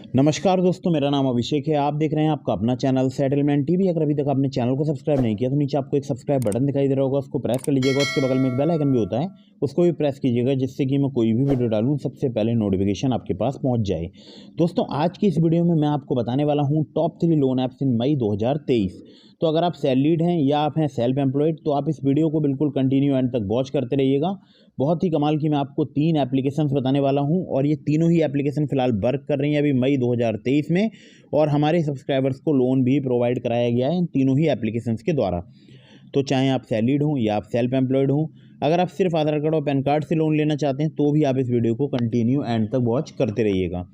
नमस्कार दोस्तों, मेरा नाम अभिषेक है। आप देख रहे हैं आपका अपना चैनल सेटलमेंट टीवी। अगर अभी तक आपने चैनल को सब्सक्राइब नहीं किया तो नीचे आपको एक सब्सक्राइब बटन दिखाई दे रहा होगा, उसको प्रेस कर लीजिएगा। उसके बगल में एक बेल आइकन भी होता है, उसको भी प्रेस कीजिएगा, जिससे कि मैं कोई भी वीडियो डालूं सबसे पहले नोटिफिकेशन आपके पास पहुंच जाए। दोस्तों, आज की इस वीडियो में मैं आपको बताने वाला हूँ टॉप 3 लोन ऐप्स इन मई 2023। तो अगर आप सैलरीड हैं या आप हैं सेल्फ एम्प्लॉयड तो आप इस वीडियो को बिल्कुल कंटिन्यू एंड तक वॉच करते रहिएगा। बहुत ही कमाल की मैं आपको 3 एप्लीकेशंस बताने वाला हूं और ये तीनों ही एप्लीकेशन फिलहाल वर्क कर रही हैं अभी मई 2023 में, और हमारे सब्सक्राइबर्स को लोन भी प्रोवाइड कराया गया है इन तीनों ही एप्लीकेशंस के द्वारा। तो चाहे आप सैलरीड हों या आप सेल्फ एम्प्लॉयड हों, अगर आप सिर्फ आधार कार्ड और पैन कार्ड से लोन लेना चाहते हैं तो भी आप इस वीडियो को कंटिन्यू एंड तक वॉच करते रहिएगा।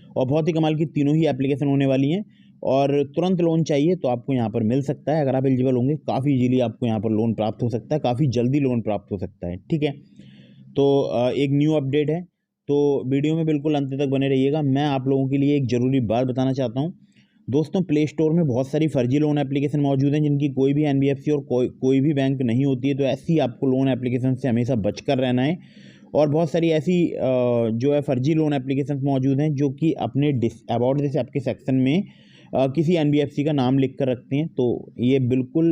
और बहुत ही कमाल की तीनों ही एप्लीकेशन होने वाली हैं, और तुरंत लोन चाहिए तो आपको यहाँ पर मिल सकता है। अगर आप एलिजिबल होंगे काफ़ी इजीली आपको यहाँ पर लोन प्राप्त हो सकता है, काफ़ी जल्दी लोन प्राप्त हो सकता है। ठीक है, तो एक न्यू अपडेट है, तो वीडियो में बिल्कुल अंत तक बने रहिएगा। मैं आप लोगों के लिए एक ज़रूरी बात बताना चाहता हूँ। दोस्तों, प्ले स्टोर में बहुत सारी फर्जी लोन एप्लीकेशन मौजूद हैं जिनकी कोई भी एनबीएफसी और कोई भी बैंक नहीं होती है। तो ऐसी आपको लोन एप्लीकेशन से हमेशा बचकर रहना है। और बहुत सारी ऐसी जो है फर्जी लोन एप्लीकेशन मौजूद हैं जो कि अपने अबाउट दिस आपके सेक्शन में किसी एनबीएफसी का नाम लिख कर रखते हैं। तो ये बिल्कुल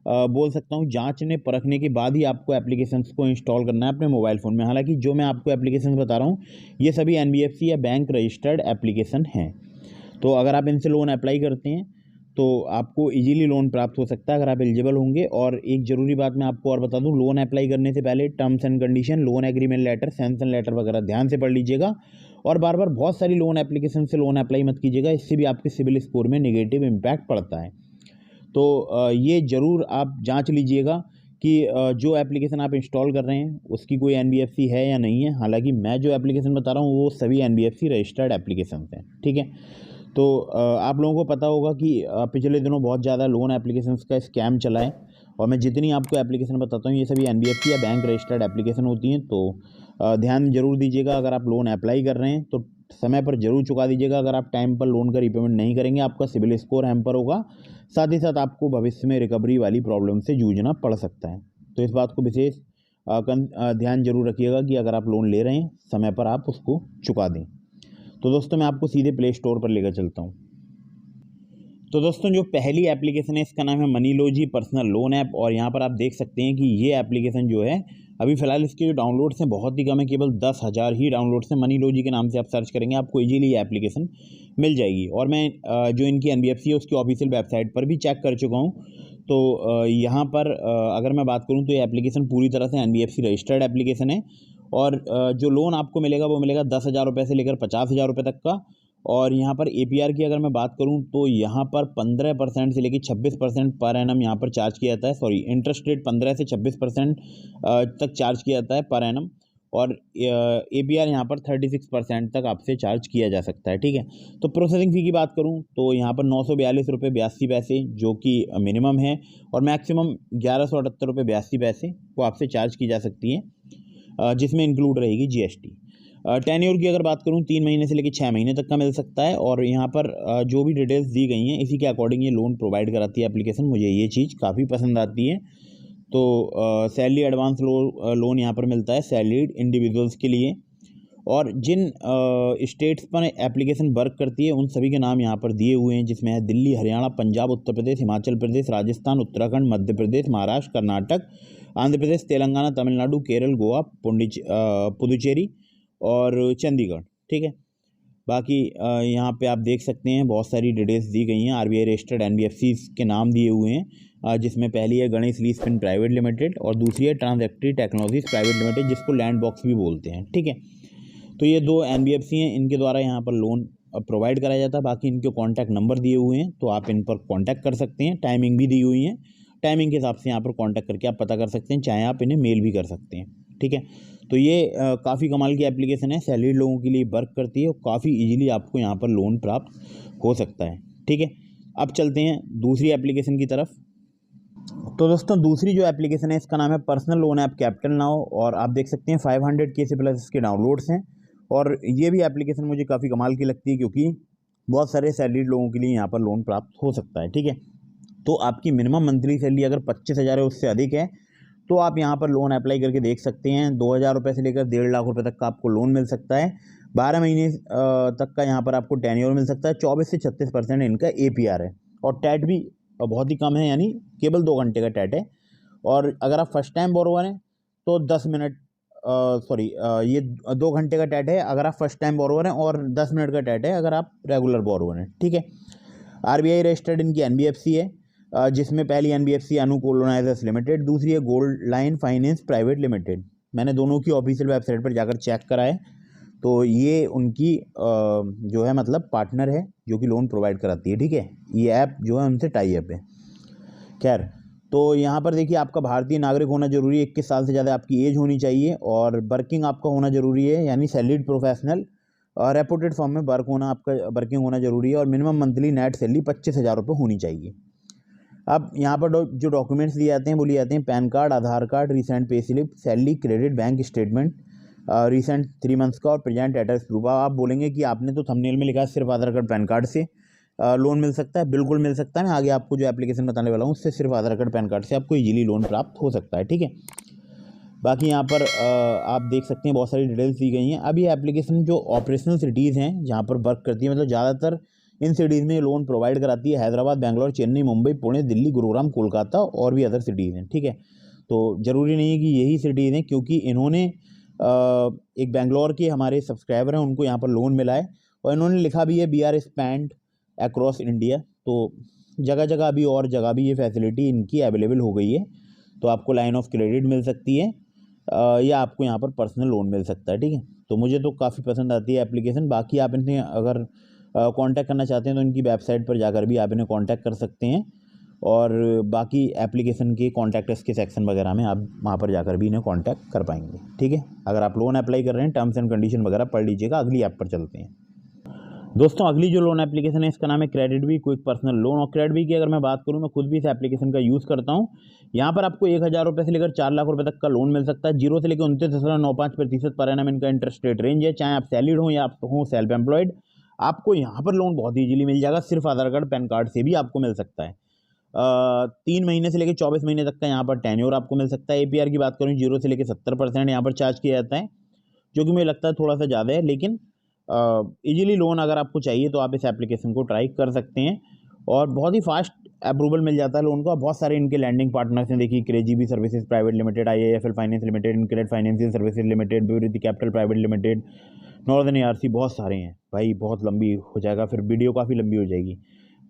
बोल सकता हूँ जांचने परखने के बाद ही आपको एप्लीकेशंस को इंस्टॉल करना है अपने मोबाइल फ़ोन में। हालांकि जो मैं आपको एप्लीकेशंस बता रहा हूँ ये सभी एनबीएफसी या बैंक रजिस्टर्ड एप्लीकेशन हैं। तो अगर आप इनसे लोन अप्लाई करते हैं तो आपको इजीली लोन प्राप्त हो सकता है अगर आप एलिजिबल होंगे। और एक ज़रूरी बात मैं आपको और बता दूं, लोन अप्लाई करने से पहले terms and condition, loan agreement letter, sanction letter वगैरह ध्यान से पढ़ लीजिएगा। और बार बार बहुत सारी लोन एप्लीकेशन से लोन अप्लाई मत कीजिएगा, इससे भी आपके सिविल स्कोर में नेगेटिव इम्पैक्ट पड़ता है। तो ये ज़रूर आप जांच लीजिएगा कि जो एप्लीकेशन आप इंस्टॉल कर रहे हैं उसकी कोई एनबीएफसी है या नहीं है। हालांकि मैं जो एप्लीकेशन बता रहा हूँ वो सभी एनबीएफसी रजिस्टर्ड एप्लीकेशन हैं। ठीक है, तो आप लोगों को पता होगा कि पिछले दिनों बहुत ज़्यादा लोन एप्लीकेशंस का स्कैम चला है, और मैं जितनी आपको एप्लीकेशन बताता हूँ ये सभी एनबीएफसी या बैंक रजिस्टर्ड एप्लीकेशन होती हैं। तो ध्यान जरूर दीजिएगा। अगर आप लोन अप्लाई कर रहे हैं तो समय पर जरूर चुका दीजिएगा। अगर आप टाइम पर लोन का रीपेमेंट नहीं करेंगे आपका सिविल स्कोर हैम्पर होगा, साथ ही साथ आपको भविष्य में रिकवरी वाली प्रॉब्लम से जूझना पड़ सकता है। तो इस बात को विशेष ध्यान जरूर रखिएगा कि अगर आप लोन ले रहे हैं समय पर आप उसको चुका दें। तो दोस्तों, मैं आपको सीधे प्ले स्टोर पर लेकर चलता हूँ। तो दोस्तों, जो पहली एप्लीकेशन है इसका नाम है मनीलॉजी पर्सनल लोन ऐप। और यहाँ पर आप देख सकते हैं कि ये एप्लीकेशन जो है अभी फ़िलहाल इसके जो डाउनलोड्स हैं बहुत ही कम है, केवल 10,000 ही डाउनलोड्स हैं। मनीलॉजी के नाम से आप सर्च करेंगे आपको इजीली ये एप्लीकेशन मिल जाएगी। और मैं जो इनकी एनबीएफसी है उसकी ऑफिशियल वेबसाइट पर भी चेक कर चुका हूँ। तो यहाँ पर अगर मैं बात करूँ तो ये एप्लीकेशन पूरी तरह से एनबीएफसी रजिस्टर्ड एप्लीकेशन है। और जो लोन आपको मिलेगा वो मिलेगा 10,000 रुपये से लेकर 50,000 रुपये तक का। और यहाँ पर एपीआर की अगर मैं बात करूँ तो यहाँ पर 15% से लेकर 26% पर एनम यहाँ पर चार्ज किया जाता है। सॉरी, इंटरेस्ट रेट 15 से 26% तक चार्ज किया जाता है पर एनम। और एपीआर यहाँ पर 36% तक आपसे चार्ज किया जा सकता है। ठीक है, तो प्रोसेसिंग फ़ी की बात करूँ तो यहाँ पर 942 रुपये 82 पैसे जो कि मिनिमम है, और मैक्सिमम 1178 रुपये 82 पैसे वो आपसे चार्ज की जा सकती है, जिसमें इंक्लूड रहेगी जीएसटी। टेन्योर की अगर बात करूँ 3 महीने से लेकर 6 महीने तक का मिल सकता है। और यहाँ पर जो भी डिटेल्स दी गई हैं इसी के अकॉर्डिंग ये लोन प्रोवाइड कराती है एप्लीकेशन। मुझे ये चीज़ काफ़ी पसंद आती है। तो सैलरी एडवांस लोन यहाँ पर मिलता है सैलरीड इंडिविजुअल्स के लिए। और जिन स्टेट्स पर एप्लीकेशन वर्क करती है उन सभी के नाम यहाँ पर दिए हुए हैं, जिसमें है दिल्ली, हरियाणा, पंजाब, उत्तर प्रदेश, हिमाचल प्रदेश, राजस्थान, उत्तराखंड, मध्य प्रदेश, महाराष्ट्र, कर्नाटक, आंध्र प्रदेश, तेलंगाना, तमिलनाडु, केरल, गोवा, पुडुचेरी और चंडीगढ़। ठीक है, बाकी यहाँ पे आप देख सकते हैं बहुत सारी डिटेल्स दी गई हैं। आरबीआई रजिस्टर्ड एनबीएफसी के नाम दिए हुए हैं, जिसमें पहली है Ganesh lease fin private limited और दूसरी है ट्रांजैक्टरी टेक्नोलॉजीज प्राइवेट लिमिटेड, जिसको लैंड बॉक्स भी बोलते हैं। ठीक है, तो ये 2 एनबीएफसी हैं, इनके द्वारा यहाँ पर लोन प्रोवाइड कराया जाता है। बाकी इनके कॉन्टैक्ट नंबर दिए हुए हैं तो आप इन पर कॉन्टैक्ट कर सकते हैं। टाइमिंग भी दी हुई है, टाइमिंग के हिसाब से यहाँ पर कॉन्टैक्ट करके आप पता कर सकते हैं, चाहे आप इन्हें मेल भी कर सकते हैं। ठीक है, तो ये काफ़ी कमाल की एप्लीकेशन है, सैलरीड लोगों के लिए वर्क करती है और काफ़ी इजीली आपको यहाँ पर लोन प्राप्त हो सकता है। ठीक है, अब चलते हैं दूसरी एप्लीकेशन की तरफ। तो दोस्तों, दूसरी जो एप्लीकेशन है इसका नाम है personal loan app capital now. और आप देख सकते हैं 500K से प्लस इसके डाउनलोड्स हैं। और ये भी एप्लीकेशन मुझे काफ़ी कमाल की लगती है क्योंकि बहुत सारे सैलरीड लोगों के लिए यहाँ पर लोन प्राप्त हो सकता है। ठीक है, तो आपकी मिनिमम मंथली सैलरी अगर 25,000 है उससे अधिक है तो आप यहाँ पर लोन अप्लाई करके देख सकते हैं। 2,000 रुपये से लेकर 1.5 लाख रुपये तक का आपको लोन मिल सकता है। 12 महीने तक का यहाँ पर आपको टेन्योर मिल सकता है। 24 से 36% इनका APR है और टैट भी बहुत ही कम है, यानी केवल 2 घंटे का टैट है। और अगर आप फर्स्ट टाइम बोरोवर हैं तो 10 मिनट ये 2 घंटे का टैट है अगर आप फर्स्ट टाइम बोरोवर हैं और 10 मिनट का टैट है अगर आप रेगुलर बोरोवर हैं। ठीक है। RBI रजिस्टर्ड इनकी NBFC है, जिसमें पहली NBFC अनु कोलोनाइजर्स लिमिटेड, दूसरी है gold line finance private limited. मैंने दोनों की ऑफिशियल वेबसाइट पर जाकर चेक करा है, तो ये उनकी जो है मतलब पार्टनर है जो कि लोन प्रोवाइड कराती है। ठीक है, ये ऐप जो है उनसे टाई अप है। खैर, तो यहाँ पर देखिए आपका भारतीय नागरिक होना जरूरी है, 21 साल से ज़्यादा आपकी एज होनी चाहिए और वर्किंग आपका होना जरूरी है, यानी सैलरीड प्रोफेशनल और रेपुटेड फॉर्म में आपका वर्किंग होना जरूरी है और मिनिमम मंथली नेट सैलरी 25,000 रुपये होनी चाहिए। अब यहाँ पर जो डॉक्यूमेंट्स दिए जाते हैं वो लिए जाते हैं PAN card, Aadhaar card, recent pay slip, salary credit, bank statement recent 3 months का और प्रेजेंट एड्रेस प्रूफ। आप बोलेंगे कि आपने तो थंबनेल में लिखा है सिर्फ आधार कार्ड पैन कार्ड से लोन मिल सकता है। बिल्कुल मिल सकता है। मैं आगे आपको जो एप्लीकेशन बताने वाला हूँ उससे सिर्फ आधार कार्ड पैन कार्ड से आपको इजीली लोन प्राप्त हो सकता है। ठीक है, बाकी यहाँ पर आप देख सकते हैं बहुत सारी डिटेल्स दी गई हैं। अब ये एप्लीकेशन जो ऑपरेशनल सिटीज़ हैं जहाँ पर वर्क करती है, मतलब ज़्यादातर इन सिटीज़ में लोन प्रोवाइड कराती है हैदराबाद, बेंगलोर, चेन्नई, मुंबई, पुणे, दिल्ली, गुरुग्राम, कोलकाता और भी अदर सिटीज़ हैं। ठीक है, तो ज़रूरी नहीं है कि यही सिटीज़ हैं, क्योंकि इन्होंने एक बेंगलोर के हमारे सब्सक्राइबर हैं उनको यहाँ पर लोन मिला है और इन्होंने लिखा भी है BR स्पैंड अक्रॉस इंडिया। तो जगह जगह अभी और जगह भी ये फैसिलिटी इनकी अवेलेबल हो गई है। तो आपको लाइन ऑफ क्रेडिट मिल सकती है या आपको यहाँ पर पर्सनल लोन मिल सकता है। ठीक है, तो मुझे तो काफ़ी पसंद आती है एप्लीकेशन। बाकी आप इन्हें अगर कांटेक्ट करना चाहते हैं तो इनकी वेबसाइट पर जाकर भी आप इन्हें कांटेक्ट कर सकते हैं और बाकी एप्लीकेशन के कॉन्टैक्ट्स के सेक्शन वगैरह में आप वहाँ पर जाकर भी इन्हें कांटेक्ट कर पाएंगे। ठीक है, अगर आप लोन अप्लाई कर रहे हैं टर्म्स एंड कंडीशन वगैरह पढ़ लीजिएगा। अगली ऐप पर चलते हैं दोस्तों। अगली जो लोन एप्लीकेशन है इसका नाम है credit be quick personal loan. और क्रेडिट बी की अगर मैं बात करूं, मैं खुद भी इस एप्लीकेशन का यूज़ करता हूं। यहां पर आपको 1,000 रुपये से लेकर 4 लाख रुपए तक का लोन मिल सकता है। 0 से लेकर 29.95% पर एनम इनका इंटरेस्ट रेट रेंज है। चाहे आप सैलरीड हो या आप हो सेल्फ एम्प्लॉयड, आपको यहाँ पर लोन बहुत ईजिली मिल जाएगा। सिर्फ आधार कार्ड पैन कार्ड से भी आपको मिल सकता है। 3 महीने से लेकर 24 महीने तक का यहाँ पर टेन्योर आपको मिल सकता है। APR की बात करूँ 0 से लेकर 70% यहाँ पर चार्ज किया जाता है, जो कि मुझे लगता है थोड़ा सा ज़्यादा है, लेकिन इजीली लोन अगर आपको चाहिए तो आप इस एप्लीकेशन को ट्राई कर सकते हैं और बहुत ही फास्ट अप्रूवल मिल जाता है लोन का। बहुत सारे इनके लैंडिंग पार्टनर्स हैं, देखिए Krazybee services private limited, IIFL finance limited, InCred financial services limited, ब्यूरिटी capital private limited, Northern ARC, बहुत सारे हैं भाई। बहुत लंबी हो जाएगा, फिर वीडियो काफ़ी लंबी हो जाएगी।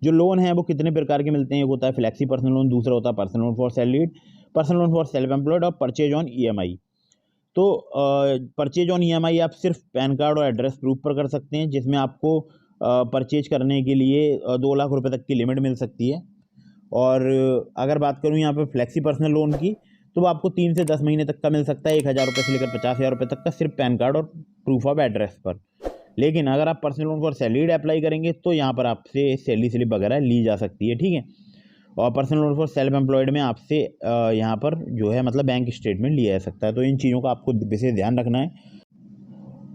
जो लोन है वो कितने प्रकार के मिलते हैं, एक होता है फ्लैक्सी पर्सनल लोन, दूसरा होता है personal loan for salaried, personal loan for self employed और परचेज ऑन EMI। तो परचेज ऑन EMI आप सिर्फ पैन कार्ड और एड्रेस प्रूफ पर कर सकते हैं, जिसमें आपको परचेज करने के लिए 2 लाख रुपए तक की लिमिट मिल सकती है। और अगर बात करूं यहाँ पर फ्लैक्सी पर्सनल लोन की, तो वो आपको 3 से 10 महीने तक का मिल सकता है, 1,000 रुपये से लेकर 50,000 रुपये तक का, सिर्फ पैन कार्ड और प्रूफ ऑफ एड्रेस पर। लेकिन अगर आप personal loan for salaried apply करेंगे तो यहाँ पर आपसे सैलरी स्लिप वगैरह ली जा सकती है। ठीक है, और personal loan for self employed में आपसे यहाँ पर जो है मतलब बैंक स्टेटमेंट लिया जा सकता है। तो इन चीज़ों का आपको विशेष ध्यान रखना है।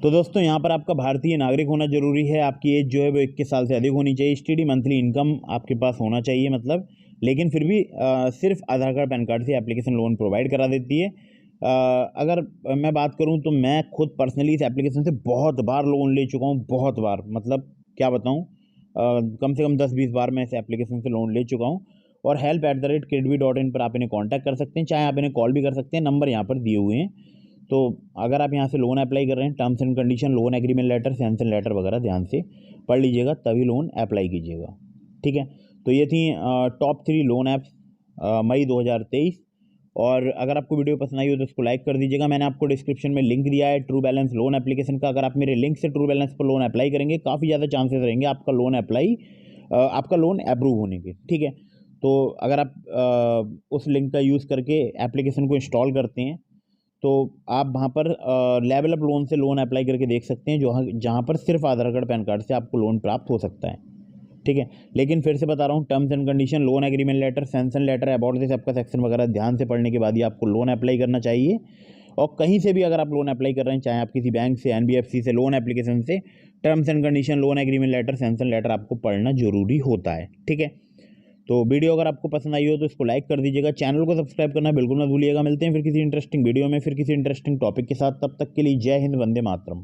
तो दोस्तों यहाँ पर आपका भारतीय नागरिक होना जरूरी है, आपकी एज जो है वो 21 साल से अधिक होनी चाहिए, स्टडी मंथली इनकम आपके पास होना चाहिए मतलब। लेकिन फिर भी सिर्फ आधार कार्ड पैन कार्ड से एप्लीकेशन लोन प्रोवाइड करा देती है। अगर मैं बात करूँ तो मैं खुद पर्सनली इस एप्लीकेशन से बहुत बार लोन ले चुका हूँ, बहुत बार, मतलब क्या बताऊँ, कम से कम 10-20 बार मैं इस एप्लीकेशन से लोन ले चुका हूँ। और help@creditbee.in पर आप इन्हें कांटेक्ट कर सकते हैं, चाहे आप इन्हें कॉल भी कर सकते हैं, नंबर यहाँ पर दिए हुए हैं। तो अगर आप यहाँ से लोन अप्लाई कर रहे हैं, terms and condition, loan agreement letter, sanction letter वगैरह ध्यान से पढ़ लीजिएगा, तभी लोन अप्लाई कीजिएगा। ठीक है, तो ये थी टॉप 3 लोन ऐप्स मई 2023। और अगर आपको वीडियो पसंद आई हो तो उसको लाइक कर दीजिएगा। मैंने आपको डिस्क्रिप्शन में लिंक दिया है ट्रू बैलेंस लोन एप्लीकेशन का। अगर आप मेरे लिंक से ट्रू बैलेंस पर लोन अप्लाई करेंगे, काफ़ी ज़्यादा चांसेस रहेंगे आपका लोन अप्रूव होने के। ठीक है, तो अगर आप उस लिंक का यूज़ करके एप्लीकेशन को इंस्टॉल करते हैं तो आप वहाँ पर लेवल अप लोन से लोन अप्लाई करके देख सकते हैं, जहाँ पर सिर्फ आधार कार्ड पैन कार्ड से आपको लोन प्राप्त हो सकता है। ठीक है, लेकिन फिर से बता रहा हूँ, terms and condition, loan agreement letter, sanction letter, about this आपका सेक्शन वगैरह ध्यान से पढ़ने के बाद ही आपको लोन अप्लाई करना चाहिए। और कहीं से भी अगर आप लोन अप्लाई कर रहे हैं, चाहे आप किसी बैंक से, NBFC से, लोन एप्लीकेशन से, terms and condition, loan agreement letter, sanction letter आपको पढ़ना जरूरी होता है। ठीक है, तो वीडियो अगर आपको पसंद आई हो तो इसको लाइक कर दीजिएगा, चैनल को सब्सक्राइब करना बिल्कुल ना भूलिएगा। मिलते हैं फिर किसी इंटरेस्टिंग वीडियो में, फिर किसी इंटरेस्टिंग टॉपिक के साथ। तब तक के लिए जय हिंद, वंदे मातरम।